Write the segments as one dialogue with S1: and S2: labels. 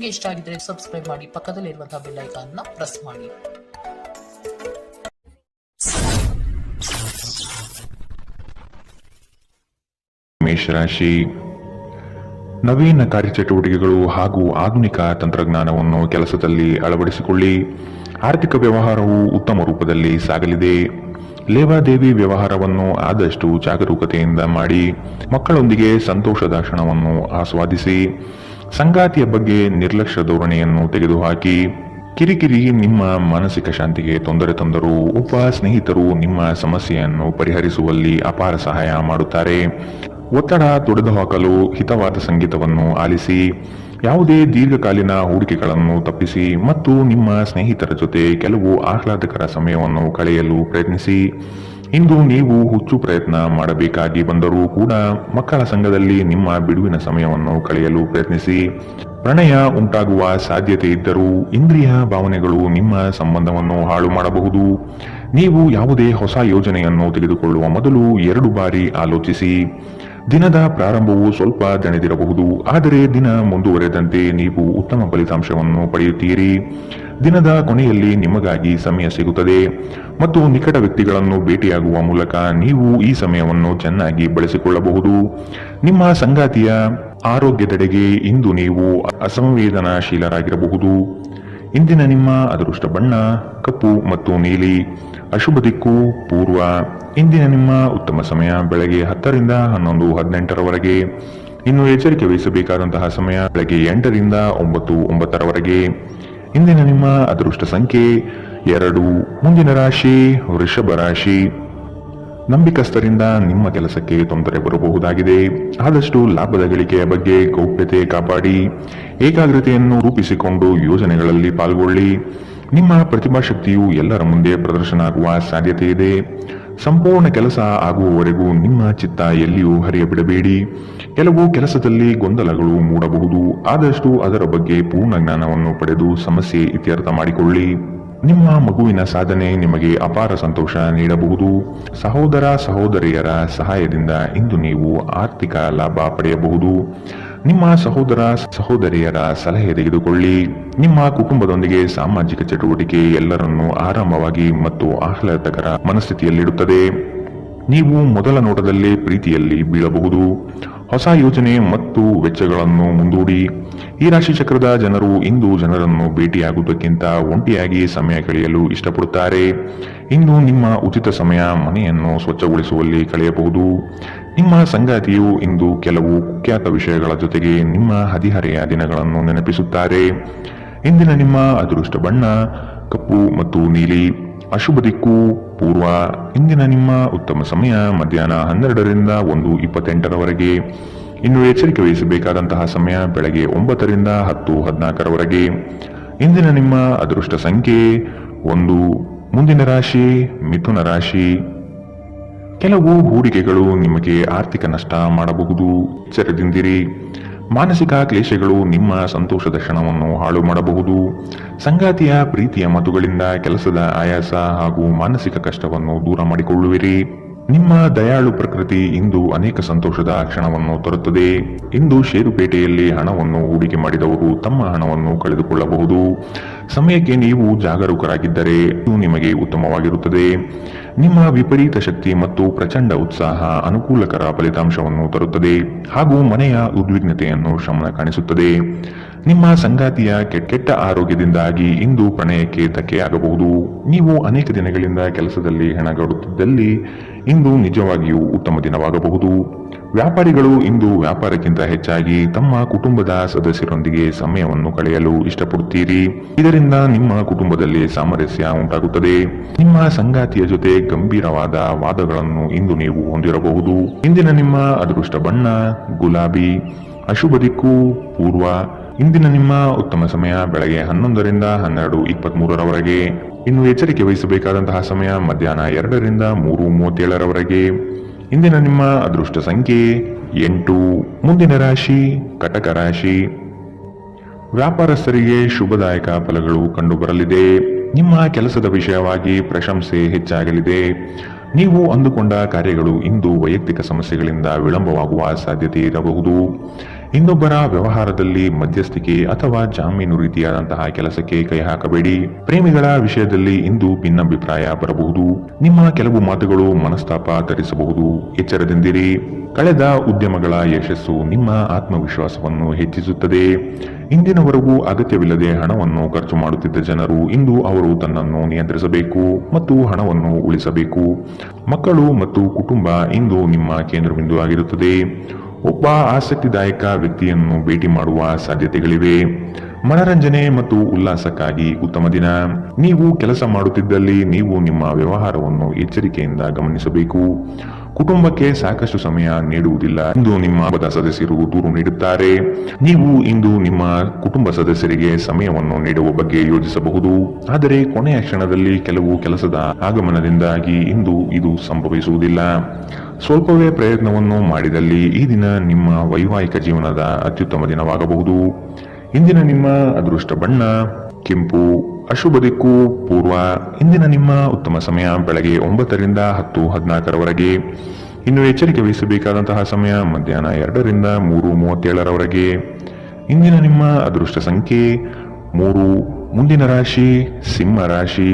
S1: ನಿಮಗೆ ಇಷ್ಟ ಆಗಿದ್ರೆ ಸಬ್ಸ್ಕ್ರೈಬ್ ಮಾಡಿ, ಪಕ್ಕದಲ್ಲಿರುವಂತಹ ಬೆಲ್ ಐಕಾನ್ ನ ಪ್ರೆಸ್ ಮಾಡಿ.
S2: ಮೇಷರಾಶಿ, ನವೀನ ಕಾರ್ಯಚಟುವಟಿಕೆಗಳು ಹಾಗೂ ಆಧುನಿಕ ತಂತ್ರಜ್ಞಾನವನ್ನು ಕೆಲಸದಲ್ಲಿ ಅಳವಡಿಸಿಕೊಳ್ಳಿ. ಆರ್ಥಿಕ ವ್ಯವಹಾರವು ಉತ್ತಮ ರೂಪದಲ್ಲಿ ಸಾಗಲಿದೆ. ಲೇವಾದೇವಿ ವ್ಯವಹಾರವನ್ನು ಆದಷ್ಟು ಜಾಗರೂಕತೆಯಿಂದ ಮಾಡಿ. ಮಕ್ಕಳೊಂದಿಗೆ ಸಂತೋಷದ ಕ್ಷಣವನ್ನು ಆಸ್ವಾದಿಸಿ. ಸಂಗಾತಿಯ ಬಗ್ಗೆ ನಿರ್ಲಕ್ಷ್ಯ ಧೋರಣೆಯನ್ನು ತೆಗೆದುಹಾಕಿ. ಕಿರಿಕಿರಿ ನಿಮ್ಮ ಮಾನಸಿಕ ಶಾಂತಿಗೆ ತೊಂದರೆ ತಂದರೂ ಒಬ್ಬ ಸ್ನೇಹಿತರು ನಿಮ್ಮ ಸಮಸ್ಯೆಯನ್ನು ಪರಿಹರಿಸುವಲ್ಲಿ ಅಪಾರ ಸಹಾಯ ಮಾಡುತ್ತಾರೆ. ಒತ್ತಡ ತೊಡೆದುಹಾಕಲು ಹಿತವಾದ ಸಂಗೀತವನ್ನು ಆಲಿಸಿ. ಯಾವುದೇ ದೀರ್ಘಕಾಲೀನ ಹೂಡಿಕೆಗಳನ್ನು ತಪ್ಪಿಸಿ ಮತ್ತು ನಿಮ್ಮ ಸ್ನೇಹಿತರ ಜೊತೆ ಕೆಲವು ಆಹ್ಲಾದಕರ ಸಮಯವನ್ನು ಕಳೆಯಲು ಪ್ರಯತ್ನಿಸಿ. ಇಂದು ನೀವು ಹುಚ್ಚು ಪ್ರಯತ್ನ ಮಾಡಬೇಕಾಗಿ ಬಂದರೂ ಕೂಡ ಮಕ್ಕಳ ಸಂಘದಲ್ಲಿ ನಿಮ್ಮ ಬಿಡುವಿನ ಸಮಯವನ್ನು ಕಳೆಯಲು ಪ್ರಯತ್ನಿಸಿ. ಪ್ರಣಯ ಉಂಟಾಗುವ ಸಾಧ್ಯತೆ ಇದ್ದರೂ ಇಂದ್ರಿಯ ಭಾವನೆಗಳು ನಿಮ್ಮ ಸಂಬಂಧವನ್ನು ಹಾಳು ಮಾಡಬಹುದು. ನೀವು ಯಾವುದೇ ಹೊಸ ಯೋಜನೆಯನ್ನು ತೆಗೆದುಕೊಳ್ಳುವ ಮೊದಲು 2 ಬಾರಿ ಆಲೋಚಿಸಿ. ದಿನದ ಪ್ರಾರಂಭವು ಸ್ವಲ್ಪ ದಣಿದಿರಬಹುದು, ಆದರೆ ದಿನ ಮುಂದುವರೆದಂತೆ ನೀವು ಉತ್ತಮ ಫಲಿತಾಂಶವನ್ನು ಪಡೆಯುತ್ತೀರಿ. ದಿನದ ಕೊನೆಯಲ್ಲಿ ನಿಮಗಾಗಿ ಸಮಯ ಸಿಗುತ್ತದೆ ಮತ್ತು ನಿಕಟ ವ್ಯಕ್ತಿಗಳನ್ನು ಭೇಟಿಯಾಗುವ ಮೂಲಕ ನೀವು ಈ ಸಮಯವನ್ನು ಚೆನ್ನಾಗಿ ಬಳಸಿಕೊಳ್ಳಬಹುದು. ನಿಮ್ಮ ಸಂಗಾತಿಯ ಆರೋಗ್ಯದೆಡೆಗೆ ಇಂದು ನೀವು ಅಸಂವೇದನಾಶೀಲರಾಗಿರಬಹುದು. ಇಂದಿನ ನಿಮ್ಮ ಅದೃಷ್ಟ ಬಣ್ಣ ಕಪ್ಪು ಮತ್ತು ನೀಲಿ. ಅಶುಭ ದಿಕ್ಕು ಪೂರ್ವ. ಇಂದಿನ ನಿಮ್ಮ ಉತ್ತಮ ಸಮಯ ಬೆಳಗ್ಗೆ 10 ರಿಂದ 11, 18ರವರೆಗೆ. ಇನ್ನು ಎಚ್ಚರಿಕೆ ವಹಿಸಬೇಕಾದಂತಹ ಸಮಯ ಬೆಳಗ್ಗೆ 8 ರಿಂದ 9, 9ರವರೆಗೆ. ಇಂದಿನ ನಿಮ್ಮ ಅದೃಷ್ಟ ಸಂಖ್ಯೆ 2. ಮುಂದಿನ ರಾಶಿ ವೃಷಭ ರಾಶಿ. ನಂಬಿಕಸ್ಥರಿಂದ ನಿಮ್ಮ ಕೆಲಸಕ್ಕೆ ತೊಂದರೆ ಬರಬಹುದಾಗಿದೆ. ಆದಷ್ಟು ಲಾಭದ ಗಳಿಕೆಯ ಬಗ್ಗೆ ಗೌಪ್ಯತೆ ಕಾಪಾಡಿ. ಏಕಾಗ್ರತೆಯನ್ನು ರೂಪಿಸಿಕೊಂಡು ಯೋಜನೆಗಳಲ್ಲಿ ಪಾಲ್ಗೊಳ್ಳಿ. ನಿಮ್ಮ ಪ್ರತಿಭಾ ಶಕ್ತಿಯು ಎಲ್ಲರ ಮುಂದೆ ಪ್ರದರ್ಶನ ಆಗುವ ಸಾಧ್ಯತೆ ಇದೆ. ಸಂಪೂರ್ಣ ಕೆಲಸ ಆಗುವವರೆಗೂ ನಿಮ್ಮ ಚಿತ್ತ ಎಲ್ಲಿಯೂ ಹರಿಯಬಿಡಬೇಡಿ. ಕೆಲವು ಕೆಲಸದಲ್ಲಿ ಗೊಂದಲಗಳು ಮೂಡಬಹುದು. ಆದಷ್ಟು ಅದರ ಬಗ್ಗೆ ಪೂರ್ಣ ಜ್ಞಾನವನ್ನು ಪಡೆದು ಸಮಸ್ಯೆ ಇತ್ಯರ್ಥ ಮಾಡಿಕೊಳ್ಳಿ. ನಿಮ್ಮ ಮಗುವಿನ ಸಾಧನೆ ನಿಮಗೆ ಅಪಾರ ಸಂತೋಷ ನೀಡಬಹುದು. ಸಹೋದರ ಸಹೋದರಿಯರ ಸಹಾಯದಿಂದ ಇಂದು ನೀವು ಆರ್ಥಿಕ ಲಾಭ ಪಡೆಯಬಹುದು. ನಿಮ್ಮ ಸಹೋದರ ಸಹೋದರಿಯರ ಸಲಹೆ ತೆಗೆದುಕೊಳ್ಳಿ. ನಿಮ್ಮ ಕುಟುಂಬದೊಂದಿಗೆ ಸಾಮಾಜಿಕ ಚಟುವಟಿಕೆ ಎಲ್ಲರನ್ನೂ ಆರಾಮವಾಗಿ ಮತ್ತು ಆಹ್ಲಾದಕರ ಮನಸ್ಥಿತಿಯಲ್ಲಿಡುತ್ತದೆ. ನೀವು ಮೊದಲ ನೋಟದಲ್ಲೇ ಪ್ರೀತಿಯಲ್ಲಿ ಬೀಳಬಹುದು. ಹೊಸ ಯೋಜನೆ ಮತ್ತು ವೆಚ್ಚಗಳನ್ನು ಮುಂದೂಡಿ. ಈ ರಾಶಿ ಚಕ್ರದ ಜನರು ಇಂದು ಜನರನ್ನು ಭೇಟಿಯಾಗುವುದಕ್ಕಿಂತ ಒಂಟಿಯಾಗಿ ಸಮಯ ಕಳೆಯಲು ಇಷ್ಟಪಡುತ್ತಾರೆ. ಇಂದು ನಿಮ್ಮ ಉಚಿತ ಸಮಯ ಮನೆಯನ್ನು ಸ್ವಚ್ಛಗೊಳಿಸುವಲ್ಲಿ ಕಳೆಯಬಹುದು. ನಿಮ್ಮ ಸಂಗಾತಿಯು ಇಂದು ಕೆಲವು ಕುಖ್ಯಾತ ವಿಷಯಗಳ ಜೊತೆಗೆ ನಿಮ್ಮ ಹದಿಹರೆಯ ದಿನಗಳನ್ನು ನೆನಪಿಸುತ್ತಾರೆ. ಇಂದಿನ ನಿಮ್ಮ ಅದೃಷ್ಟ ಬಣ್ಣ ಕಪ್ಪು ಮತ್ತು ನೀಲಿ. ಅಶುಭ ದಿಕ್ಕು ಪೂರ್ವ. ಇಂದಿನ ನಿಮ್ಮ ಉತ್ತಮ ಸಮಯ ಮಧ್ಯಾಹ್ನ 12 ರಿಂದ 1, 28ರವರೆಗೆ. ಇನ್ನು ಎಚ್ಚರಿಕೆ ವಹಿಸಬೇಕಾದಂತಹ ಸಮಯ ಬೆಳಗ್ಗೆ 9 ರಿಂದ 10, 14ರವರೆಗೆ. ಇಂದಿನ ನಿಮ್ಮ ಅದೃಷ್ಟ ಸಂಖ್ಯೆ 1. ಮುಂದಿನ ರಾಶಿ ಮಿಥುನ ರಾಶಿ. ಕೆಲವು ಹೂಡಿಕೆಗಳು ನಿಮಗೆ ಆರ್ಥಿಕ ನಷ್ಟ ಮಾಡಬಹುದು. ಎಚ್ಚರದಿಂದಿರಿ. ಮಾನಸಿಕ ಕ್ಲೇಶಗಳು ನಿಮ್ಮ ಸಂತೋಷದ ಕ್ಷಣವನ್ನು ಹಾಳು ಮಾಡಬಹುದು. ಸಂಗಾತಿಯ ಪ್ರೀತಿಯ ಮಾತುಗಳಿಂದ ಕೆಲಸದ ಆಯಾಸ ಹಾಗೂ ಮಾನಸಿಕ ಕಷ್ಟವನ್ನು ದೂರ ಮಾಡಿಕೊಳ್ಳುವಿರಿ. ನಿಮ್ಮ ದಯಾಳು ಪ್ರಕೃತಿ ಇಂದು ಅನೇಕ ಸಂತೋಷದ ಕ್ಷಣವನ್ನು ತರುತ್ತದೆ. ಇಂದು ಷೇರುಪೇಟೆಯಲ್ಲಿ ಹಣವನ್ನು ಹೂಡಿಕೆ ಮಾಡಿದವರು ತಮ್ಮ ಹಣವನ್ನು ಕಳೆದುಕೊಳ್ಳಬಹುದು. ಸಮಯಕ್ಕೆ ನೀವು ಜಾಗರೂಕರಾಗಿದ್ದರೆ ಇದು ನಿಮಗೆ ಉತ್ತಮವಾಗಿರುತ್ತದೆ. ನಿಮ್ಮ ವಿಪರೀತ ಶಕ್ತಿ ಮತ್ತು ಪ್ರಚಂಡ ಉತ್ಸಾಹ ಅನುಕೂಲಕರ ಫಲಿತಾಂಶವನ್ನು ತರುತ್ತದೆ ಹಾಗೂ ಮನೆಯ ಉದ್ವಿಗ್ನತೆಯನ್ನು ಶಮನ ಕಾಣಿಸುತ್ತದೆ. ನಿಮ್ಮ ಸಂಗಾತಿಯ ಕೆಟ್ಟ ಆರೋಗ್ಯದಿಂದಾಗಿ ಇಂದು ಪ್ರಣಯಕ್ಕೆ ಧಕ್ಕೆಯಾಗಬಹುದು. ನೀವು ಅನೇಕ ದಿನಗಳಿಂದ ಕೆಲಸದಲ್ಲಿ ಹೆಣಗಾಡುತ್ತಿದ್ದಲ್ಲಿ ಇಂದು ನಿಜವಾಗಿಯೂ ಉತ್ತಮ ದಿನವಾಗಬಹುದು. ವ್ಯಾಪಾರಿಗಳು ಇಂದು ವ್ಯಾಪಾರಕ್ಕಿಂತ ಹೆಚ್ಚಾಗಿ ತಮ್ಮ ಕುಟುಂಬದ ಸದಸ್ಯರೊಂದಿಗೆ ಸಮಯವನ್ನು ಕಳೆಯಲು ಇಷ್ಟಪಡುತ್ತೀರಿ. ಇದರಿಂದ ನಿಮ್ಮ ಕುಟುಂಬದಲ್ಲಿ ಸಾಮರಸ್ಯ ಉಂಟಾಗುತ್ತದೆ. ನಿಮ್ಮ ಸಂಗಾತಿಯ ಜೊತೆ ಗಂಭೀರವಾದ ವಾದಗಳನ್ನು ಇಂದು ನೀವು ಹೊಂದಿರಬಹುದು. ಇಂದಿನ ನಿಮ್ಮ ಅದೃಷ್ಟ ಬಣ್ಣ ಗುಲಾಬಿ. ಅಶುಭ ದಿಕ್ಕು ಪೂರ್ವ. ಇಂದಿನ ನಿಮ್ಮ ಉತ್ತಮ ಸಮಯ ಬೆಳಗ್ಗೆ 11 ರಿಂದ 12, 23ರವರೆಗೆ. ಇನ್ನು ಎಚ್ಚರಿಕೆ ವಹಿಸಬೇಕಾದಂತಹ ಸಮಯ ಮಧ್ಯಾಹ್ನ 2 ರಿಂದ 3:37ರವರೆಗೆ. ಇಂದಿನ ನಿಮ್ಮ ಅದೃಷ್ಟ ಸಂಖ್ಯೆ 8. ಮುಂದಿನ ರಾಶಿ ಕಟಕ ರಾಶಿ. ವ್ಯಾಪಾರಸ್ಥರಿಗೆ ಶುಭದಾಯಕ ಫಲಗಳು ಕಂಡುಬರಲಿದೆ. ನಿಮ್ಮ ಕೆಲಸದ ವಿಷಯವಾಗಿ ಪ್ರಶಂಸೆ ಹೆಚ್ಚಾಗಲಿದೆ. ನೀವು ಅಂದುಕೊಂಡ ಕಾರ್ಯಗಳು ಇಂದು ವೈಯಕ್ತಿಕ ಸಮಸ್ಯೆಗಳಿಂದ ವಿಳಂಬವಾಗುವ ಸಾಧ್ಯತೆ ಇರಬಹುದು. ಇನ್ನೊಬ್ಬರ ವ್ಯವಹಾರದಲ್ಲಿ ಮಧ್ಯಸ್ಥಿಕೆ ಅಥವಾ ಜಾಮೀನು ರೀತಿಯಾದಂತಹ ಕೆಲಸಕ್ಕೆ ಕೈ ಹಾಕಬೇಡಿ. ಪ್ರೇಮಿಗಳ ವಿಷಯದಲ್ಲಿ ಇಂದು ಭಿನ್ನಾಭಿಪ್ರಾಯ ಬರಬಹುದು. ನಿಮ್ಮ ಕೆಲವು ಮಾತುಗಳು ಮನಸ್ತಾಪ ತರಿಸಬಹುದು. ಎಚ್ಚರದಿಂದಿರಿ. ಕಳೆದ ಉದ್ಯಮಗಳ ಯಶಸ್ಸು ನಿಮ್ಮ ಆತ್ಮವಿಶ್ವಾಸವನ್ನು ಹೆಚ್ಚಿಸುತ್ತದೆ. ಇಂದಿನವರೆಗೂ ಅಗತ್ಯವಿಲ್ಲದೆ ಹಣವನ್ನು ಖರ್ಚು ಮಾಡುತ್ತಿದ್ದ ಜನರು ಇಂದು ಅವರು ತನ್ನನ್ನು ನಿಯಂತ್ರಿಸಬೇಕು ಮತ್ತು ಹಣವನ್ನು ಉಳಿಸಬೇಕು. ಮಕ್ಕಳು ಮತ್ತು ಕುಟುಂಬ ಇಂದು ನಿಮ್ಮ ಕೇಂದ್ರಬಿಂದು ಆಗಿರುತ್ತದೆ. ಒಬ್ಬ ಆಸಕ್ತಿದಾಯಕ ವ್ಯಕ್ತಿಯನ್ನು ಭೇಟಿ ಮಾಡುವ ಸಾಧ್ಯತೆಗಳಿವೆ. ಮನರಂಜನೆ ಮತ್ತು ಉಲ್ಲಾಸಕ್ಕಾಗಿ ಉತ್ತಮ ದಿನ. ನೀವು ಕೆಲಸ ಮಾಡುತ್ತಿದ್ದಲ್ಲಿ ನೀವು ನಿಮ್ಮ ವ್ಯವಹಾರವನ್ನು ಎಚ್ಚರಿಕೆಯಿಂದ ಗಮನಿಸಬೇಕು. ಕುಟುಂಬಕ್ಕೆ ಸಾಕಷ್ಟು ಸಮಯ ನೀಡುವುದಿಲ್ಲ ಎಂದು ನಿಮ್ಮ ಕುಟುಂಬದ ಸದಸ್ಯರು ದೂರು ನೀಡುತ್ತಾರೆ. ನೀವು ಇಂದು ನಿಮ್ಮ ಕುಟುಂಬ ಸದಸ್ಯರಿಗೆ ಸಮಯವನ್ನು ನೀಡುವ ಬಗ್ಗೆ ಯೋಚಿಸಬಹುದು. ಆದರೆ ಕೊನೆಯ ಕ್ಷಣದಲ್ಲಿ ಕೆಲವು ಕೆಲಸದ ಆಗಮನದಿಂದಾಗಿ ಇಂದು ಇದು ಸಂಭವಿಸುವುದಿಲ್ಲ. ಸ್ವಲ್ಪವೇ ಪ್ರಯತ್ನವನ್ನು ಮಾಡಿದಲ್ಲಿ ಈ ದಿನ ನಿಮ್ಮ ವೈವಾಹಿಕ ಜೀವನದ ಅತ್ಯುತ್ತಮ ದಿನವಾಗಬಹುದು. ಇಂದಿನ ನಿಮ್ಮ ಅದೃಷ್ಟ ಬಣ್ಣ ಕೆಂಪು. ಅಶುಭ ದಿಕ್ಕು ಪೂರ್ವ. ಇಂದಿನ ನಿಮ್ಮ ಉತ್ತಮ ಸಮಯ ಬೆಳಗ್ಗೆ 9 ರಿಂದ 10:14 ಇನ್ನು ಎಚ್ಚರಿಕೆ ವಹಿಸಬೇಕಾದಂತಹ ಸಮಯ ಮಧ್ಯಾಹ್ನ 2 ರಿಂದ 3:37 ಇಂದಿನ ನಿಮ್ಮ ಅದೃಷ್ಟ ಸಂಖ್ಯೆ 3. ಮುಂದಿನ ರಾಶಿ ಸಿಂಹ ರಾಶಿ.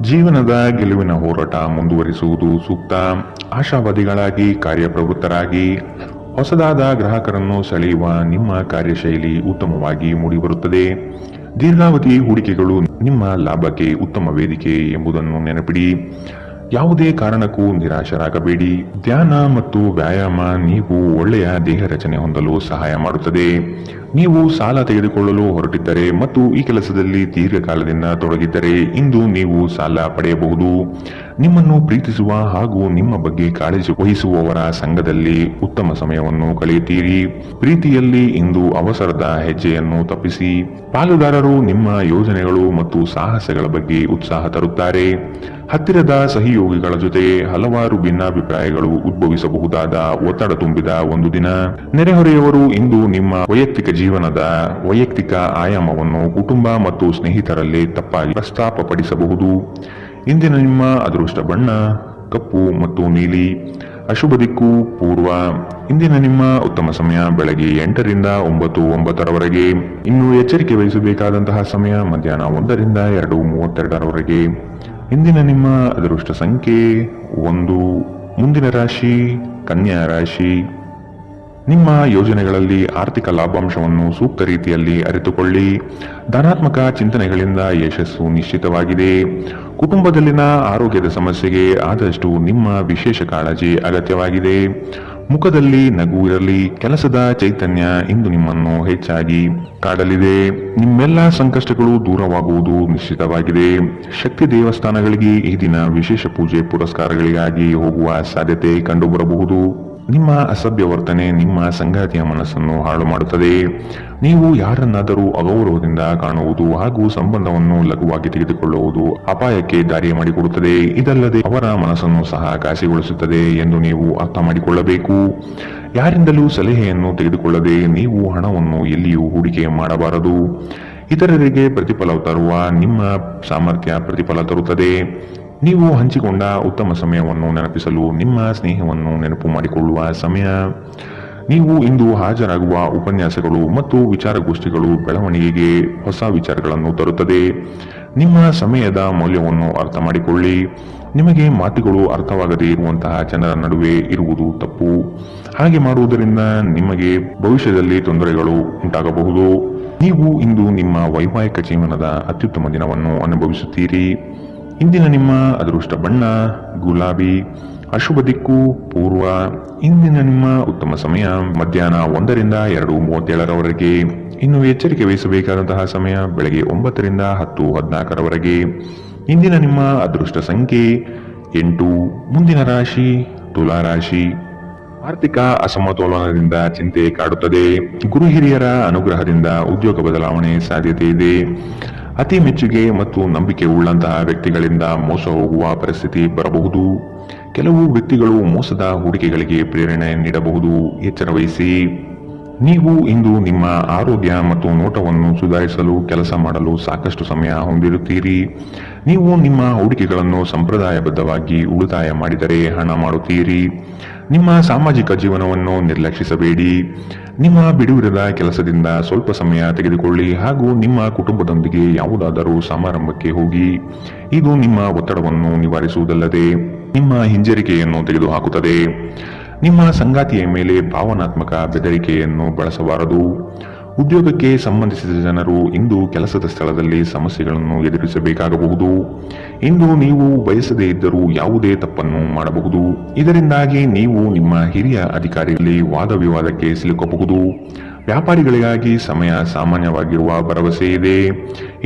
S2: ಜೀವನದ ಗೆಲುವಿನ ಹೋರಾಟ ಮುಂದುವರಿಸುವುದು ಸೂಕ್ತ. ಆಶಾವಾದಿಗಳಾಗಿ ಕಾರ್ಯಪ್ರವೃತ್ತರಾಗಿ ಹೊಸದಾದ ಗ್ರಾಹಕರನ್ನು ಸೆಳೆಯುವ ನಿಮ್ಮ ಕಾರ್ಯಶೈಲಿ ಉತ್ತಮವಾಗಿ ಮೂಡಿಬರುತ್ತದೆ. ದೀರ್ಘಾವಧಿ ಹೂಡಿಕೆಗಳು ನಿಮ್ಮ ಲಾಭಕ್ಕೆ ಉತ್ತಮ ವೇದಿಕೆ ಎಂಬುದನ್ನು ನೆನಪಿಡಿ. ಯಾವುದೇ ಕಾರಣಕ್ಕೂ ನಿರಾಶರಾಗಬೇಡಿ. ಧ್ಯಾನ ಮತ್ತು ವ್ಯಾಯಾಮ ನೀವು ಒಳ್ಳೆಯ ದೇಹ ರಚನೆ ಹೊಂದಲು ಸಹಾಯ ಮಾಡುತ್ತದೆ. ನೀವು ಸಾಲ ತೆಗೆದುಕೊಳ್ಳಲು ಹೊರಟಿದ್ದರೆ ಮತ್ತು ಈ ಕೆಲಸದಲ್ಲಿ ದೀರ್ಘಕಾಲದಿಂದ ತೊಡಗಿದ್ದರೆ ಇಂದು ನೀವು ಸಾಲ ಪಡೆಯಬಹುದು. ನಿಮ್ಮನ್ನು ಪ್ರೀತಿಸುವ ಹಾಗೂ ನಿಮ್ಮ ಬಗ್ಗೆ ಕಾಳಜಿ ವಹಿಸುವವರ ಸಂಘದಲ್ಲಿ ಉತ್ತಮ ಸಮಯವನ್ನು ಕಳೆಯುತ್ತೀರಿ. ಪ್ರೀತಿಯಲ್ಲಿ ಇಂದು ಅವಸರದ ಹೆಜ್ಜೆಯನ್ನು ತಪ್ಪಿಸಿ. ಪಾಲುದಾರರು ನಿಮ್ಮ ಯೋಜನೆಗಳು ಮತ್ತು ಸಾಹಸಗಳ ಬಗ್ಗೆ ಉತ್ಸಾಹ ತರುತ್ತಾರೆ. ಹತ್ತಿರದ ಸಹಯೋಗಿಗಳ ಜೊತೆ ಹಲವಾರು ಭಿನ್ನಾಭಿಪ್ರಾಯಗಳು ಉದ್ಭವಿಸಬಹುದಾದ ಒತ್ತಡ ತುಂಬಿದ ಒಂದು ದಿನ. ನೆರೆಹೊರೆಯವರು ಇಂದು ನಿಮ್ಮ ವೈಯಕ್ತಿಕ ಜೀವನದ ವೈಯಕ್ತಿಕ ಆಯಾಮವನ್ನು ಕುಟುಂಬ ಮತ್ತು ಸ್ನೇಹಿತರಲ್ಲಿ ತಪ್ಪಾಗಿ ಪ್ರಸ್ತಾಪಪಡಿಸಬಹುದು. ಇಂದಿನ ನಿಮ್ಮ ಅದೃಷ್ಟ ಬಣ್ಣ ಕಪ್ಪು ಮತ್ತು ನೀಲಿ. ಅಶುಭ ದಿಕ್ಕು ಪೂರ್ವ. ಇಂದಿನ ನಿಮ್ಮ ಉತ್ತಮ ಸಮಯ ಬೆಳಗ್ಗೆ 8 ರಿಂದ 9:09 ಇನ್ನು ಎಚ್ಚರಿಕೆ ವಹಿಸಬೇಕಾದಂತಹ ಸಮಯ ಮಧ್ಯಾಹ್ನ 1 ರಿಂದ 2:32 ಇಂದಿನ ನಿಮ್ಮ ಅದೃಷ್ಟ ಸಂಖ್ಯೆ 1. ಮುಂದಿನ ರಾಶಿ ಕನ್ಯಾ ರಾಶಿ. ನಿಮ್ಮ ಯೋಜನೆಗಳಲ್ಲಿ ಆರ್ಥಿಕ ಲಾಭಾಂಶವನ್ನು ಸೂಕ್ತ ರೀತಿಯಲ್ಲಿ ಅರಿತುಕೊಳ್ಳಿ. ಧನಾತ್ಮಕ ಚಿಂತನೆಗಳಿಂದ ಯಶಸ್ಸು ನಿಶ್ಚಿತವಾಗಿದೆ. ಕುಟುಂಬದಲ್ಲಿನ ಆರೋಗ್ಯದ ಸಮಸ್ಯೆಗೆ ಆದಷ್ಟು ನಿಮ್ಮ ವಿಶೇಷ ಕಾಳಜಿ ಅಗತ್ಯವಾಗಿದೆ. ಮುಖದಲ್ಲಿ ನಗು ಇರಲಿ. ಕೆಲಸದ ಚೈತನ್ಯ ಇಂದು ನಿಮ್ಮನ್ನು ಹೆಚ್ಚಾಗಿ ಕಾಡಲಿದೆ. ನಿಮ್ಮೆಲ್ಲ ಸಂಕಷ್ಟಗಳು ದೂರವಾಗುವುದು ನಿಶ್ಚಿತವಾಗಿದೆ. ಶಕ್ತಿ ದೇವಸ್ಥಾನಗಳಿಗೆ ಈ ದಿನ ವಿಶೇಷ ಪೂಜೆ ಪುರಸ್ಕಾರಗಳಿಗಾಗಿ ಹೋಗುವ ಸಾಧ್ಯತೆ ಕಂಡುಬರಬಹುದು. ನಿಮ್ಮ ಅಸಭ್ಯ ವರ್ತನೆ ನಿಮ್ಮ ಸಂಗಾತಿಯ ಮನಸ್ಸನ್ನು ಹಾಳು ಮಾಡುತ್ತದೆ. ನೀವು ಯಾರನ್ನಾದರೂ ಅಗೌರವದಿಂದ ಕಾಣುವುದು ಹಾಗೂ ಸಂಬಂಧವನ್ನು ಲಘುವಾಗಿ ತೆಗೆದುಕೊಳ್ಳುವುದು ಅಪಾಯಕ್ಕೆ ದಾರಿ ಮಾಡಿಕೊಡುತ್ತದೆ. ಇದಲ್ಲದೆ ಅವರ ಮನಸ್ಸನ್ನು ಸಹ ಘಾಸಿಗೊಳಿಸುತ್ತದೆ ಎಂದು ನೀವು ಅರ್ಥ ಮಾಡಿಕೊಳ್ಳಬೇಕು. ಯಾರಿಂದಲೂ ಸಲಹೆಯನ್ನು ತೆಗೆದುಕೊಳ್ಳದೆ ನೀವು ಹಣವನ್ನು ಎಲ್ಲಿಯೂ ಹೂಡಿಕೆ ಮಾಡಬಾರದು. ಇತರರಿಗೆ ಪ್ರತಿಫಲ ತರುವ ನಿಮ್ಮ ಸಾಮರ್ಥ್ಯ ಪ್ರತಿಫಲ ತರುತ್ತದೆ. ನೀವು ಹಂಚಿಕೊಂಡ ಉತ್ತಮ ಸಮಯವನ್ನು ನೆನಪಿಸಲು ನಿಮ್ಮ ಸ್ನೇಹವನ್ನು ನೆನಪು ಮಾಡಿಕೊಳ್ಳುವ ಸಮಯ. ನೀವು ಇಂದು ಹಾಜರಾಗುವ ಉಪನ್ಯಾಸಗಳು ಮತ್ತು ವಿಚಾರಗೋಷ್ಠಿಗಳು ಬೆಳವಣಿಗೆಗೆ ಹೊಸ ವಿಚಾರಗಳನ್ನು ತರುತ್ತದೆ. ನಿಮ್ಮ ಸಮಯದ ಮೌಲ್ಯವನ್ನು ಅರ್ಥ ಮಾಡಿಕೊಳ್ಳಿ. ನಿಮಗೆ ಮಾತುಗಳು ಅರ್ಥವಾಗದೇ ಇರುವಂತಹ ಜನರ ನಡುವೆ ಇರುವುದು ತಪ್ಪು. ಹಾಗೆ ಮಾಡುವುದರಿಂದ ನಿಮಗೆ ಭವಿಷ್ಯದಲ್ಲಿ ತೊಂದರೆಗಳು ಉಂಟಾಗಬಹುದು. ನೀವು ಇಂದು ನಿಮ್ಮ ವೈವಾಹಿಕ ಜೀವನದ ಅತ್ಯುತ್ತಮ ದಿನವನ್ನು ಅನುಭವಿಸುತ್ತೀರಿ. ಇಂದಿನ ನಿಮ್ಮ ಅದೃಷ್ಟ ಬಣ್ಣ ಗುಲಾಬಿ. ಅಶುಭ ದಿಕ್ಕು ಪೂರ್ವ. ಇಂದಿನ ನಿಮ್ಮ ಉತ್ತಮ ಸಮಯ ಮಧ್ಯಾಹ್ನ 1 ರಿಂದ 2:37 ಇನ್ನು ಎಚ್ಚರಿಕೆ ವಹಿಸಬೇಕಾದಂತಹ ಸಮಯ ಬೆಳಗ್ಗೆ 9 ರಿಂದ 10:14 ಇಂದಿನ ನಿಮ್ಮ ಅದೃಷ್ಟ ಸಂಖ್ಯೆ 8. ಮುಂದಿನ ರಾಶಿ ತುಲಾ ರಾಶಿ. ಆರ್ಥಿಕ ಅಸಮತೋಲನದಿಂದ ಚಿಂತೆ ಕಾಡುತ್ತದೆ. ಗುರು ಹಿರಿಯರ ಅನುಗ್ರಹದಿಂದ ಉದ್ಯೋಗ ಬದಲಾವಣೆ ಸಾಧ್ಯತೆ ಇದೆ. ಅತಿ ಮೆಚ್ಚುಗೆ ಮತ್ತು ನಂಬಿಕೆ ಉಳ್ಳಂತಹ ವ್ಯಕ್ತಿಗಳಿಂದ ಮೋಸ ಹೋಗುವ ಪರಿಸ್ಥಿತಿ ಬರಬಹುದು. ಕೆಲವು ವ್ಯಕ್ತಿಗಳು ಮೋಸದ ಹೂಡಿಕೆಗಳಿಗೆ ಪ್ರೇರಣೆ ನೀಡಬಹುದು. ಎಚ್ಚರ ವಹಿಸಿ. ನೀವು ಇಂದು ನಿಮ್ಮ ಆರೋಗ್ಯ ಮತ್ತು ನೋಟವನ್ನು ಸುಧಾರಿಸಲು ಕೆಲಸ ಮಾಡಲು ಸಾಕಷ್ಟು ಸಮಯ ಹೊಂದಿರುತ್ತೀರಿ. ನೀವು ನಿಮ್ಮ ಹೂಡಿಕೆಗಳನ್ನು ಸಂಪ್ರದಾಯಬದ್ಧವಾಗಿ ಉಳಿತಾಯ ಮಾಡಿದರೆ ಹಣ ಮಾಡುತ್ತೀರಿ. ನಿಮ್ಮ ಸಾಮಾಜಿಕ ಜೀವನವನ್ನು ನಿರ್ಲಕ್ಷಿಸಬೇಡಿ. ನಿಮ್ಮ ಬಿಡುವಿರದ ಕೆಲಸದಿಂದ ಸ್ವಲ್ಪ ಸಮಯ ತೆಗೆದುಕೊಳ್ಳಿ ಹಾಗೂ ನಿಮ್ಮ ಕುಟುಂಬದೊಂದಿಗೆ ಯಾವುದಾದರೂ ಸಮಾರಂಭಕ್ಕೆ ಹೋಗಿ. ಇದು ನಿಮ್ಮ ಒತ್ತಡವನ್ನು ನಿವಾರಿಸುವುದಲ್ಲದೆ ನಿಮ್ಮ ಹಿಂಜರಿಕೆಯನ್ನು ತೆಗೆದುಹಾಕುತ್ತದೆ. ನಿಮ್ಮ ಸಂಗಾತಿಯ ಮೇಲೆ ಭಾವನಾತ್ಮಕ ಬೆದರಿಕೆಯನ್ನು ಬಳಸಬಾರದು. ಉದ್ಯೋಗಕ್ಕೆ ಸಂಬಂಧಿಸಿದ ಜನರು ಇಂದು ಕೆಲಸದ ಸ್ಥಳದಲ್ಲಿ ಸಮಸ್ಯೆಗಳನ್ನು ಎದುರಿಸಬೇಕಾಗಬಹುದು. ಇಂದು ನೀವು ಬಯಸದೇ ಇದ್ದರೂ ಯಾವುದೇ ತಪ್ಪನ್ನು ಮಾಡಬಹುದು. ಇದರಿಂದಾಗಿ ನೀವು ನಿಮ್ಮ ಹಿರಿಯ ಅಧಿಕಾರಿಯಲ್ಲಿ ವಾದ ವಿವಾದಕ್ಕೆ ಸಿಲುಕಬಹುದು. ವ್ಯಾಪಾರಿಗಳಿಗಾಗಿ ಸಮಯ ಸಾಮಾನ್ಯವಾಗಿರುವ ಭರವಸೆ ಇದೆ.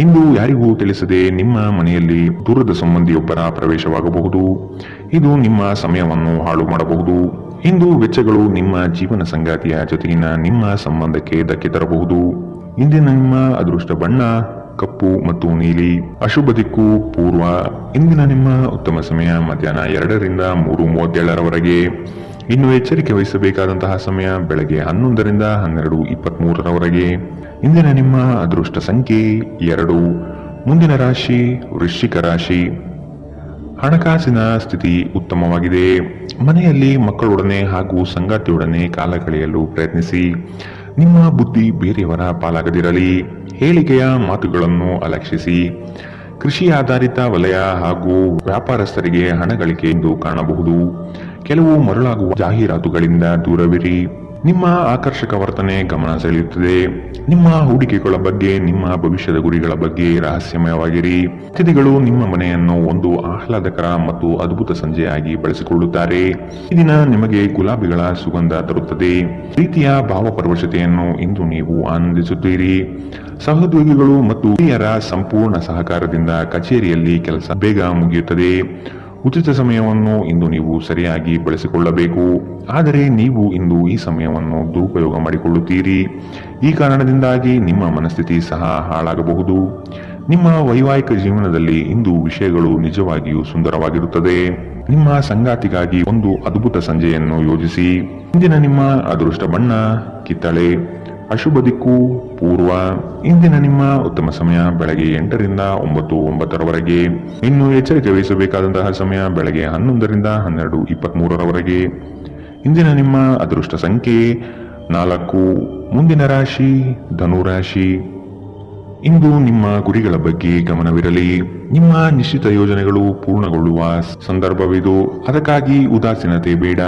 S2: ಇಂದು ಯಾರಿಗೂ ತಿಳಿಸದೆ ನಿಮ್ಮ ಮನೆಯಲ್ಲಿ ದೂರದ ಸಂಬಂಧಿಯೊಬ್ಬರ ಪ್ರವೇಶವಾಗಬಹುದು. ಇದು ನಿಮ್ಮ ಸಮಯವನ್ನು ಹಾಳು ಮಾಡಬಹುದು. ಇಂದು ವೆಚ್ಚಗಳು ನಿಮ್ಮ ಜೀವನ ಸಂಗಾತಿಯ ಜೊತೆಗಿನ ನಿಮ್ಮ ಸಂಬಂಧಕ್ಕೆ ಧಕ್ಕೆ ತರಬಹುದು. ಇಂದಿನ ನಿಮ್ಮ ಅದೃಷ್ಟ ಬಣ್ಣ ಕಪ್ಪು ಮತ್ತು ನೀಲಿ. ಅಶುಭ ದಿಕ್ಕು ಪೂರ್ವ. ಇಂದಿನ ನಿಮ್ಮ ಉತ್ತಮ ಸಮಯ ಮಧ್ಯಾಹ್ನ 2 ರಿಂದ 3:37ರವರೆಗೆ. ಇನ್ನು ಎಚ್ಚರಿಕೆ ವಹಿಸಬೇಕಾದಂತಹ ಸಮಯ ಬೆಳಗ್ಗೆ 11 ರಿಂದ 12:23ರವರೆಗೆ. ಇಂದಿನ ನಿಮ್ಮ ಅದೃಷ್ಟ ಸಂಖ್ಯೆ 2. ಮುಂದಿನ ರಾಶಿ ವೃಶ್ಚಿಕ ರಾಶಿ. ಹಣಕಾಸಿನ ಸ್ಥಿತಿ ಉತ್ತಮವಾಗಿದೆ. ಮನೆಯಲ್ಲಿ ಮಕ್ಕಳೊಡನೆ ಹಾಗೂ ಸಂಗಾತಿಯೊಡನೆ ಕಾಲ ಕಳೆಯಲು ಪ್ರಯತ್ನಿಸಿ. ನಿಮ್ಮ ಬುದ್ಧಿ ಬೇರೆಯವರ ಪಾಲಾಗದಿರಲಿ. ಹೇಳಿಕೆಯ ಮಾತುಗಳನ್ನು ಅಲಕ್ಷಿಸಿ. ಕೃಷಿ ಆಧಾರಿತ ವಲಯ ಹಾಗೂ ವ್ಯಾಪಾರಸ್ಥರಿಗೆ ಹಣ ಗಳಿಕೆ ಎಂದು ಕಾಣಬಹುದು. ಕೆಲವು ಮರಳಾಗುವ ಜಾಹೀರಾತುಗಳಿಂದ ದೂರವಿರಿ. ನಿಮ್ಮ ಆಕರ್ಷಕ ವರ್ತನೆ ಗಮನ ಸೆಳೆಯುತ್ತದೆ. ನಿಮ್ಮ ಹೂಡಿಕೆಗಳ ಬಗ್ಗೆ, ನಿಮ್ಮ ಭವಿಷ್ಯದ ಗುರಿಗಳ ಬಗ್ಗೆ ರಹಸ್ಯಮಯವಾಗಿರಿ. ಅತಿಥಿಗಳು ನಿಮ್ಮ ಮನೆಯನ್ನು ಒಂದು ಆಹ್ಲಾದಕರ ಮತ್ತು ಅದ್ಭುತ ಸಂಜೆಯಾಗಿ ಬಳಸಿಕೊಳ್ಳುತ್ತಾರೆ. ಈ ದಿನ ನಿಮಗೆ ಗುಲಾಬಿಗಳ ಸುಗಂಧ ತರುತ್ತದೆ. ಪ್ರೀತಿಯ ಭಾವಪರವಶತೆಯನ್ನು ಇಂದು ನೀವು ಆನಂದಿಸುತ್ತೀರಿ. ಸಹೋದ್ಯೋಗಿಗಳು ಮತ್ತು ಹಿರಿಯರ ಸಂಪೂರ್ಣ ಸಹಕಾರದಿಂದ ಕಚೇರಿಯಲ್ಲಿ ಕೆಲಸ ಬೇಗ ಮುಗಿಯುತ್ತದೆ. ಉಚಿತ ಸಮಯವನ್ನು ಇಂದು ನೀವು ಸರಿಯಾಗಿ ಬಳಸಿಕೊಳ್ಳಬೇಕು. ಆದರೆ ನೀವು ಇಂದು ಈ ಸಮಯವನ್ನು ದುರುಪಯೋಗ ಮಾಡಿಕೊಳ್ಳುತ್ತೀರಿ. ಈ ಕಾರಣದಿಂದಾಗಿ ನಿಮ್ಮ ಮನಸ್ಥಿತಿ ಸಹ ಹಾಳಾಗಬಹುದು. ನಿಮ್ಮ ವೈವಾಹಿಕ ಜೀವನದಲ್ಲಿ ಇಂದು ವಿಷಯಗಳು ನಿಜವಾಗಿಯೂ ಸುಂದರವಾಗಿರುತ್ತದೆ. ನಿಮ್ಮ ಸಂಗಾತಿಗಾಗಿ ಒಂದು ಅದ್ಭುತ ಸಂಜೆಯನ್ನು ಯೋಜಿಸಿ. ಇಂದಿನ ನಿಮ್ಮ ಅದೃಷ್ಟ ಬಣ್ಣ ಕಿತ್ತಳೆ. ಅಶುಭ ದಿಕ್ಕು ಪೂರ್ವ. ಇಂದಿನ ನಿಮ್ಮ ಉತ್ತಮ ಸಮಯ ಬೆಳಗ್ಗೆ 8 ರಿಂದ 9:09ರವರೆಗೆ. ಇನ್ನು ಎಚ್ಚರಿಕೆ ವಹಿಸಬೇಕಾದಂತಹ ಸಮಯ ಬೆಳಗ್ಗೆ 11 ರಿಂದ 12:23ರವರೆಗೆ. ಇಂದಿನ ನಿಮ್ಮ ಅದೃಷ್ಟ ಸಂಖ್ಯೆ 4. ಮುಂದಿನ ರಾಶಿ ಧನುರಾಶಿ. ಇಂದು ನಿಮ್ಮ ಗುರಿಗಳ ಬಗ್ಗೆ ಗಮನವಿರಲಿ. ನಿಮ್ಮ ನಿಶ್ಚಿತ ಯೋಜನೆಗಳು ಪೂರ್ಣಗೊಳ್ಳುವ ಸಂದರ್ಭವಿದು. ಅದಕ್ಕಾಗಿ ಉದಾಸೀನತೆ ಬೇಡ.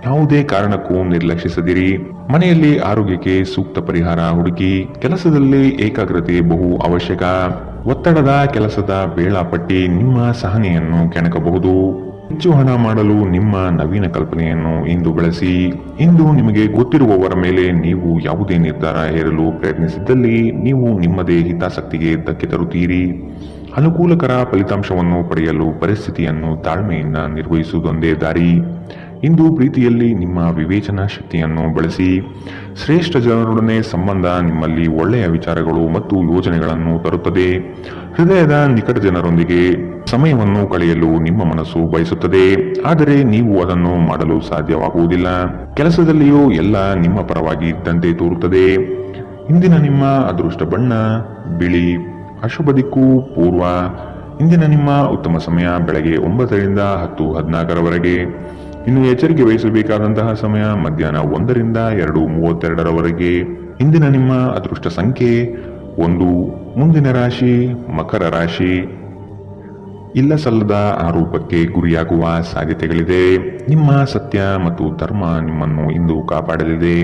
S2: ಯಾವುದೇ ಕಾರಣಕ್ಕೂ ನಿರ್ಲಕ್ಷಿಸದಿರಿ. ಮನೆಯಲ್ಲಿ ಆರೋಗ್ಯಕ್ಕೆ ಸೂಕ್ತ ಪರಿಹಾರ ಹುಡುಕಿ. ಕೆಲಸದಲ್ಲಿ ಏಕಾಗ್ರತೆ ಬಹು ಅವಶ್ಯಕ. ಒತ್ತಡದ ಕೆಲಸದ ವೇಳಾಪಟ್ಟಿ ನಿಮ್ಮ ಸಹನೆಯನ್ನು ಕೆಣಕಬಹುದು. ಹೆಚ್ಚು ಹಣ ಮಾಡಲು ನಿಮ್ಮ ನವೀನ ಕಲ್ಪನೆಯನ್ನು ಇಂದು ಬಳಸಿ. ಇಂದು ನಿಮಗೆ ಗೊತ್ತಿರುವವರ ಮೇಲೆ ನೀವು ಯಾವುದೇ ನಿರ್ಧಾರ ಹೇರಲು ಪ್ರಯತ್ನಿಸಿದ್ದಲ್ಲಿ ನೀವು ನಿಮ್ಮದೇ ಹಿತಾಸಕ್ತಿಗೆ ಧಕ್ಕೆ ತರುತ್ತೀರಿ. ಅನುಕೂಲಕರ ಫಲಿತಾಂಶವನ್ನು ಪಡೆಯಲು ಪರಿಸ್ಥಿತಿಯನ್ನು ತಾಳ್ಮೆಯಿಂದ ನಿರ್ವಹಿಸುವುದೊಂದೇ ದಾರಿ. ಇಂದು ಪ್ರೀತಿಯಲ್ಲಿ ನಿಮ್ಮ ವಿವೇಚನಾ ಶಕ್ತಿಯನ್ನು ಬಳಸಿ. ಶ್ರೇಷ್ಠ ಜನರೊಡನೆ ಸಂಬಂಧ ನಿಮ್ಮಲ್ಲಿ ಒಳ್ಳೆಯ ವಿಚಾರಗಳು ಮತ್ತು ಯೋಜನೆಗಳನ್ನು ತರುತ್ತದೆ. ಹೃದಯದ ನಿಕಟ ಜನರೊಂದಿಗೆ ಸಮಯವನ್ನು ಕಳೆಯಲು ನಿಮ್ಮ ಮನಸ್ಸು ಬಯಸುತ್ತದೆ. ಆದರೆ ನೀವು ಅದನ್ನು ಮಾಡಲು ಸಾಧ್ಯವಾಗುವುದಿಲ್ಲ. ಕೆಲಸದಲ್ಲಿಯೂ ಎಲ್ಲ ನಿಮ್ಮ ಪರವಾಗಿ ಇದ್ದಂತೆ ತೋರುತ್ತದೆ. ಇಂದಿನ ನಿಮ್ಮ ಅದೃಷ್ಟ ಬಣ್ಣ ಬಿಳಿ. ಅಶುಭ ದಿಕ್ಕು ಪೂರ್ವ. ಇಂದಿನ ನಿಮ್ಮ ಉತ್ತಮ ಸಮಯ ಬೆಳಗ್ಗೆ 9 ರಿಂದ 10:14ರವರೆಗೆ. ಇನ್ನು ಎಚ್ಚರಿಕೆ ವಹಿಸಬೇಕಾದಂತಹ ಸಮಯ ಮಧ್ಯಾಹ್ನ 1 ರಿಂದ 2:32ರವರೆಗೆ. ಇಂದಿನ ನಿಮ್ಮ ಅದೃಷ್ಟ ಸಂಖ್ಯೆ 1. ಮುಂದಿನ ರಾಶಿ ಮಕರ ರಾಶಿ. ಇಲ್ಲ ಸಲ್ಲದ ಆರೋಪಕ್ಕೆ ಗುರಿಯಾಗುವ ಸಾಧ್ಯತೆಗಳಿದೆ. ನಿಮ್ಮ ಸತ್ಯ ಮತ್ತು ಧರ್ಮ ನಿಮ್ಮನ್ನು ಇಂದು ಕಾಪಾಡಲಿದೆ.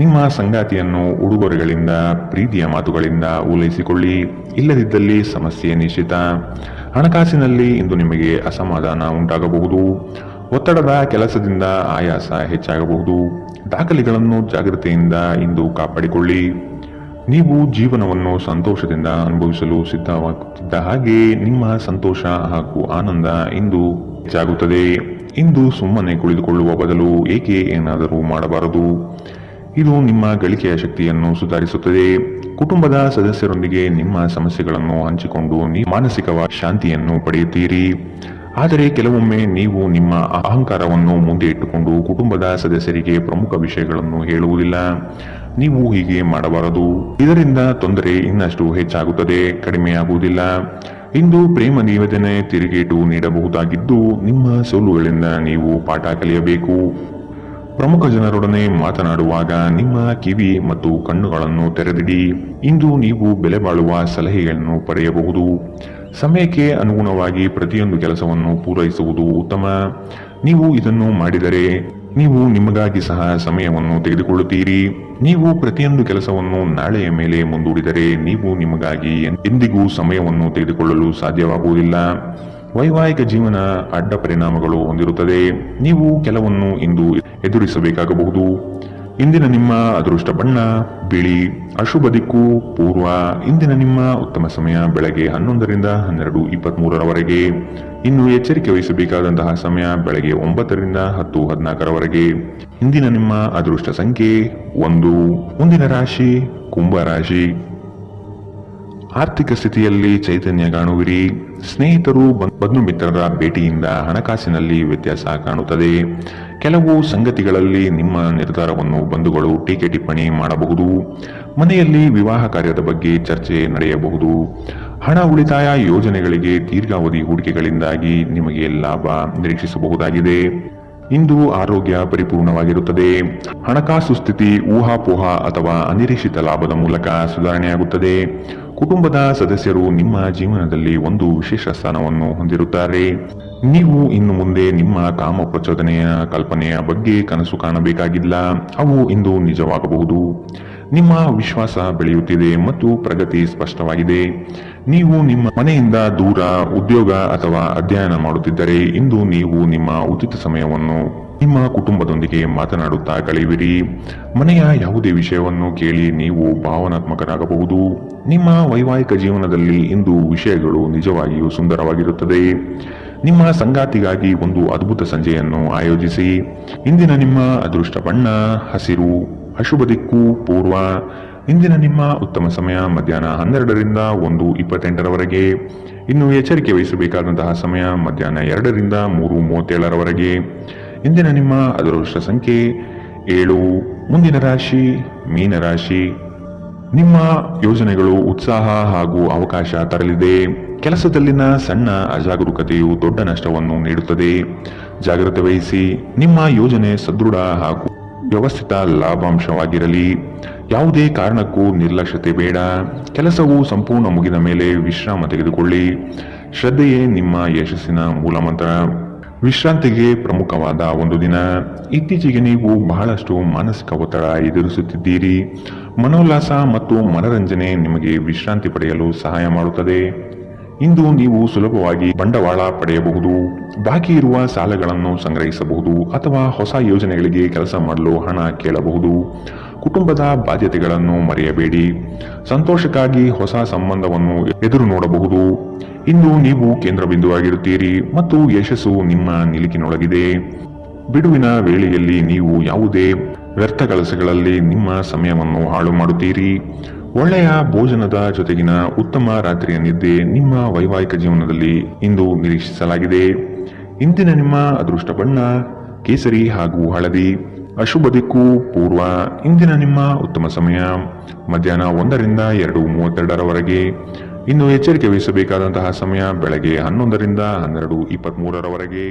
S2: ನಿಮ್ಮ ಸಂಗಾತಿಯನ್ನು ಉಡುಗೊರೆಗಳಿಂದ, ಪ್ರೀತಿಯ ಮಾತುಗಳಿಂದ ಓಲೈಸಿಕೊಳ್ಳಿ. ಇಲ್ಲದಿದ್ದಲ್ಲಿ ಸಮಸ್ಯೆ ನಿಶ್ಚಿತ. ಹಣಕಾಸಿನಲ್ಲಿ ಇಂದು ನಿಮಗೆ ಅಸಮಾಧಾನ ಉಂಟಾಗಬಹುದು. ಒತ್ತಡದ ಕೆಲಸದಿಂದ ಆಯಾಸ ಹೆಚ್ಚಾಗಬಹುದು. ದಾಖಲೆಗಳನ್ನು ಜಾಗ್ರತೆಯಿಂದ ಇಂದು ಕಾಪಾಡಿಕೊಳ್ಳಿ. ನೀವು ಜೀವನವನ್ನು ಸಂತೋಷದಿಂದ ಅನುಭವಿಸಲು ಸಿದ್ಧವಾಗುತ್ತಿದ್ದ ಹಾಗೆ ನಿಮ್ಮ ಸಂತೋಷ ಹಾಗೂ ಆನಂದ ಇಂದು ಹೆಚ್ಚಾಗುತ್ತದೆ. ಇಂದು ಸುಮ್ಮನೆ ಕುಳಿತುಕೊಳ್ಳುವ ಬದಲು ಏಕೆ ಏನಾದರೂ ಮಾಡಬಾರದು. ಇದು ನಿಮ್ಮ ಗಳಿಕೆಯ ಶಕ್ತಿಯನ್ನು ಸುಧಾರಿಸುತ್ತದೆ. ಕುಟುಂಬದ ಸದಸ್ಯರೊಂದಿಗೆ ನಿಮ್ಮ ಸಮಸ್ಯೆಗಳನ್ನು ಹಂಚಿಕೊಂಡು ನೀವು ಮಾನಸಿಕ ಶಾಂತಿಯನ್ನು ಪಡೆಯುತ್ತೀರಿ. ಆದರೆ ಕೆಲವೊಮ್ಮೆ ನೀವು ನಿಮ್ಮ ಅಹಂಕಾರವನ್ನು ಮುಂದೆ ಇಟ್ಟುಕೊಂಡು ಕುಟುಂಬದ ಸದಸ್ಯರಿಗೆ ಪ್ರಮುಖ ವಿಷಯಗಳನ್ನು ಹೇಳುವುದಿಲ್ಲ. ನೀವು ಹೀಗೆ ಮಾಡಬಾರದು. ಇದರಿಂದ ತೊಂದರೆ ಇನ್ನಷ್ಟು ಹೆಚ್ಚಾಗುತ್ತದೆ, ಕಡಿಮೆಯಾಗುವುದಿಲ್ಲ. ಇಂದು ಪ್ರೇಮ ನಿವೇದನೆ ತಿರುಗೇಟು ನೀಡಬಹುದಾಗಿದ್ದು ನಿಮ್ಮ ಸೋಲುಗಳಿಂದ ನೀವು ಪಾಠ ಕಲಿಯಬೇಕು. ಪ್ರಮುಖ ಜನರೊಡನೆ ಮಾತನಾಡುವಾಗ ನಿಮ್ಮ ಕಿವಿ ಮತ್ತು ಕಣ್ಣುಗಳನ್ನು ತೆರೆದಿಡಿ. ಇಂದು ನೀವು ಬೆಲೆ ಬಾಳುವ ಸಲಹೆಗಳನ್ನು ಪಡೆಯಬಹುದು. ಸಮಯಕ್ಕೆ ಅನುಗುಣವಾಗಿ ಪ್ರತಿಯೊಂದು ಕೆಲಸವನ್ನು ಪೂರೈಸುವುದು ಉತ್ತಮ. ನೀವು ಇದನ್ನು ಮಾಡಿದರೆ ನೀವು ನಿಮಗಾಗಿ ಸಹ ಸಮಯವನ್ನು ತೆಗೆದುಕೊಳ್ಳುತ್ತೀರಿ. ನೀವು ಪ್ರತಿಯೊಂದು ಕೆಲಸವನ್ನು ನಾಳೆಯ ಮೇಲೆ ಮುಂದೂಡಿದರೆ ನೀವು ನಿಮಗಾಗಿ ಎಂದಿಗೂ ಸಮಯವನ್ನು ತೆಗೆದುಕೊಳ್ಳಲು ಸಾಧ್ಯವಾಗುವುದಿಲ್ಲ. ವೈವಾಹಿಕ ಜೀವನ ಅಡ್ಡ ಪರಿಣಾಮಗಳು ಹೊಂದಿರುತ್ತದೆ. ನೀವು ಕೆಲವನ್ನು ಇಂದು ಎದುರಿಸಬೇಕಾಗಬಹುದು. ಇಂದಿನ ನಿಮ್ಮ ಅದೃಷ್ಟ ಬಣ್ಣ ಬಿಳಿ. ಅಶುಭ ದಿಕ್ಕು ಪೂರ್ವ. ಇಂದಿನ ನಿಮ್ಮ ಉತ್ತಮ ಸಮಯ ಬೆಳಗ್ಗೆ 11ರಿಂದ 12:23ರವರೆಗೆ. ಇನ್ನು ಎಚ್ಚರಿಕೆ ವಹಿಸಬೇಕಾದಂತಹ ಸಮಯ ಬೆಳಗ್ಗೆ 9ರಿಂದ 10:14ರವರೆಗೆ. ಇಂದಿನ ನಿಮ್ಮ ಅದೃಷ್ಟ ಸಂಖ್ಯೆ 1. ಮುಂದಿನ ರಾಶಿ ಕುಂಭ ರಾಶಿ. ಆರ್ಥಿಕ ಸ್ಥಿತಿಯಲ್ಲಿ ಚೈತನ್ಯ ಕಾಣುವಿರಿ. ಸ್ನೇಹಿತರು ಬಂಧು ಮಿತ್ರರ ಭೇಟಿಯಿಂದ ಹಣಕಾಸಿನಲ್ಲಿ ವ್ಯತ್ಯಾಸ ಕಾಣುತ್ತದೆ. ಕೆಲವು ಸಂಗತಿಗಳಲ್ಲಿ ನಿಮ್ಮ ನಿರ್ಧಾರವನ್ನು ಬಂಧುಗಳು ಟೀಕೆ ಟಿಪ್ಪಣಿ ಮಾಡಬಹುದು. ಮನೆಯಲ್ಲಿ ವಿವಾಹ ಕಾರ್ಯದ ಬಗ್ಗೆ ಚರ್ಚೆ ನಡೆಯಬಹುದು. ಹಣ ಉಳಿತಾಯ ಯೋಜನೆಗಳಿಗೆ ದೀರ್ಘಾವಧಿ ಹೂಡಿಕೆಗಳಿಂದಾಗಿ ನಿಮಗೆ ಲಾಭ ನಿರೀಕ್ಷಿಸಬಹುದಾಗಿದೆ. ಇಂದು ಆರೋಗ್ಯ ಪರಿಪೂರ್ಣವಾಗಿರುತ್ತದೆ. ಹಣಕಾಸು ಸ್ಥಿತಿ ಊಹಾಪೋಹ ಅಥವಾ ಅನಿರೀಕ್ಷಿತ ಲಾಭದ ಮೂಲಕ ಸುಧಾರಣೆಯಾಗುತ್ತದೆ. ಕುಟುಂಬದ ಸದಸ್ಯರು ನಿಮ್ಮ ಜೀವನದಲ್ಲಿ ಒಂದು ವಿಶೇಷ ಸ್ಥಾನವನ್ನು ಹೊಂದಿರುತ್ತಾರೆ. ನೀವು ಇನ್ನು ಮುಂದೆ ನಿಮ್ಮ ಕಾಮ ಪ್ರಚೋದನೆಯ ಕಲ್ಪನೆಯ ಬಗ್ಗೆ ಕನಸು ಕಾಣಬೇಕಾಗಿಲ್ಲ. ಅವು ಇಂದು ನಿಜವಾಗಬಹುದು. ನಿಮ್ಮ ವಿಶ್ವಾಸ ಬೆಳೆಯುತ್ತಿದೆ ಮತ್ತು ಪ್ರಗತಿ ಸ್ಪಷ್ಟವಾಗಿದೆ. ನೀವು ನಿಮ್ಮ ಮನೆಯಿಂದ ದೂರ ಉದ್ಯೋಗ ಅಥವಾ ಅಧ್ಯಯನ ಮಾಡುತ್ತಿದ್ದರೆ ಇಂದು ನೀವು ನಿಮ್ಮ ಉಚಿತ ಸಮಯವನ್ನು ನಿಮ್ಮ ಕುಟುಂಬದೊಂದಿಗೆ ಮಾತನಾಡುತ್ತಾ ಕಳೆಯುವಿರಿ. ಮನೆಯ ಯಾವುದೇ ವಿಷಯವನ್ನು ಕೇಳಿ ನೀವು ಭಾವನಾತ್ಮಕರಾಗಬಹುದು. ನಿಮ್ಮ ವೈವಾಹಿಕ ಜೀವನದಲ್ಲಿ ಇಂದು ವಿಷಯಗಳು ನಿಜವಾಗಿಯೂ ಸುಂದರವಾಗಿರುತ್ತದೆ. ನಿಮ್ಮ ಸಂಗಾತಿಗಾಗಿ ಒಂದು ಅದ್ಭುತ ಸಂಜೆಯನ್ನು ಆಯೋಜಿಸಿ. ಇಂದಿನ ನಿಮ್ಮ ಅದೃಷ್ಟ ಬಣ್ಣ ಹಸಿರು. ಅಶುಭ ದಿಕ್ಕು ಪೂರ್ವ. ಇಂದಿನ ನಿಮ್ಮ ಉತ್ತಮ ಸಮಯ ಮಧ್ಯಾಹ್ನ 12ರಿಂದ 1:28ರವರೆಗೆ. ಇನ್ನು ಎಚ್ಚರಿಕೆ ವಹಿಸಬೇಕಾದಂತಹ ಸಮಯ ಮಧ್ಯಾಹ್ನ 2ರಿಂದ 3:37ರವರೆಗೆ. ಇಂದಿನ ನಿಮ್ಮ ಅದೃಷ್ಟ ಸಂಖ್ಯೆ 7. ಮುಂದಿನ ರಾಶಿ ಮೀನರಾಶಿ. ನಿಮ್ಮ ಯೋಜನೆಗಳು ಉತ್ಸಾಹ ಹಾಗೂ ಅವಕಾಶ ತರಲಿದೆ. ಕೆಲಸದಲ್ಲಿನ ಸಣ್ಣ ಅಜಾಗರೂಕತೆಯು ದೊಡ್ಡ ನಷ್ಟವನ್ನು ನೀಡುತ್ತದೆ. ಜಾಗ್ರತೆ ವಹಿಸಿ. ನಿಮ್ಮ ಯೋಜನೆ ಸದೃಢ ಹಾಗೂ ವ್ಯವಸ್ಥಿತ ಲಾಭಾಂಶವಾಗಿರಲಿ. ಯಾವುದೇ ಕಾರಣಕ್ಕೂ ನಿರ್ಲಕ್ಷ್ಯತೆ ಬೇಡ. ಕೆಲಸವು ಸಂಪೂರ್ಣ ಮುಗಿದ ಮೇಲೆ ವಿಶ್ರಾಮ ತೆಗೆದುಕೊಳ್ಳಿ. ಶ್ರದ್ಧೆಯೇ ನಿಮ್ಮ ಯಶಸ್ಸಿನ ಮೂಲಮಂತ್ರ. ವಿಶ್ರಾಂತಿಗೆ ಪ್ರಮುಖವಾದ ಒಂದು ದಿನ. ಇತ್ತೀಚೆಗೆ ನೀವು ಬಹಳಷ್ಟು ಮಾನಸಿಕ ಒತ್ತಡ ಎದುರಿಸುತ್ತಿದ್ದೀರಿ. ಮನೋಲ್ಲಾಸ ಮತ್ತು ಮನರಂಜನೆ ನಿಮಗೆ ವಿಶ್ರಾಂತಿ ಪಡೆಯಲು ಸಹಾಯ ಮಾಡುತ್ತದೆ. ಇಂದು ನೀವು ಸುಲಭವಾಗಿ ಬಂಡವಾಳ ಪಡೆಯಬಹುದು. ಬಾಕಿ ಇರುವ ಸಾಲಗಳನ್ನು ಸಂಗ್ರಹಿಸಬಹುದು ಅಥವಾ ಹೊಸ ಯೋಜನೆಗಳಿಗೆ ಕೆಲಸ ಮಾಡಲು ಹಣ ಕೇಳಬಹುದು. ಕುಟುಂಬದ ಬಾಧ್ಯತೆಗಳನ್ನು ಮರೆಯಬೇಡಿ. ಸಂತೋಷಕ್ಕಾಗಿ ಹೊಸ ಸಂಬಂಧವನ್ನು ಎದುರು ನೋಡಬಹುದು. ಇಂದು ನೀವು ಕೇಂದ್ರ ಬಿಂದುವಾಗಿರುತ್ತೀರಿ ಮತ್ತು ಯಶಸ್ಸು ನಿಮ್ಮ ನಿಲುಕಿನೊಳಗಿದೆ. ಬಿಡುವಿನ ವೇಳೆಯಲ್ಲಿ ನೀವು ಯಾವುದೇ ವ್ಯರ್ಥ ಕೆಲಸಗಳಲ್ಲಿ ನಿಮ್ಮ ಸಮಯವನ್ನು ಹಾಳು ಮಾಡುತ್ತೀರಿ. ಒಳ್ಳೆಯ ಭೋಜನದ ಜೊತೆಗಿನ ಉತ್ತಮ ರಾತ್ರಿಯ ನಿದ್ದೆ ನಿಮ್ಮ ವೈವಾಹಿಕ ಜೀವನದಲ್ಲಿ ಇಂದು ನಿರೀಕ್ಷಿಸಲಾಗಿದೆ. ಇಂದಿನ ನಿಮ್ಮ ಅದೃಷ್ಟ ಬಣ್ಣ ಕೇಸರಿ ಹಾಗೂ ಹಳದಿ. ಅಶುಭ ದಿಕ್ಕು ಪೂರ್ವ. ಇಂದಿನ ನಿಮ್ಮ ಉತ್ತಮ ಸಮಯ ಮಧ್ಯಾಹ್ನ 1ರಿಂದ 2:32ರವರೆಗೆ. ಇನ್ನು ಎಚ್ಚರಿಕೆ ವಹಿಸಬೇಕಾದಂತಹ ಸಮಯ ಬೆಳಗ್ಗೆ 11ರಿಂದ 12:23ರವರೆಗೆ.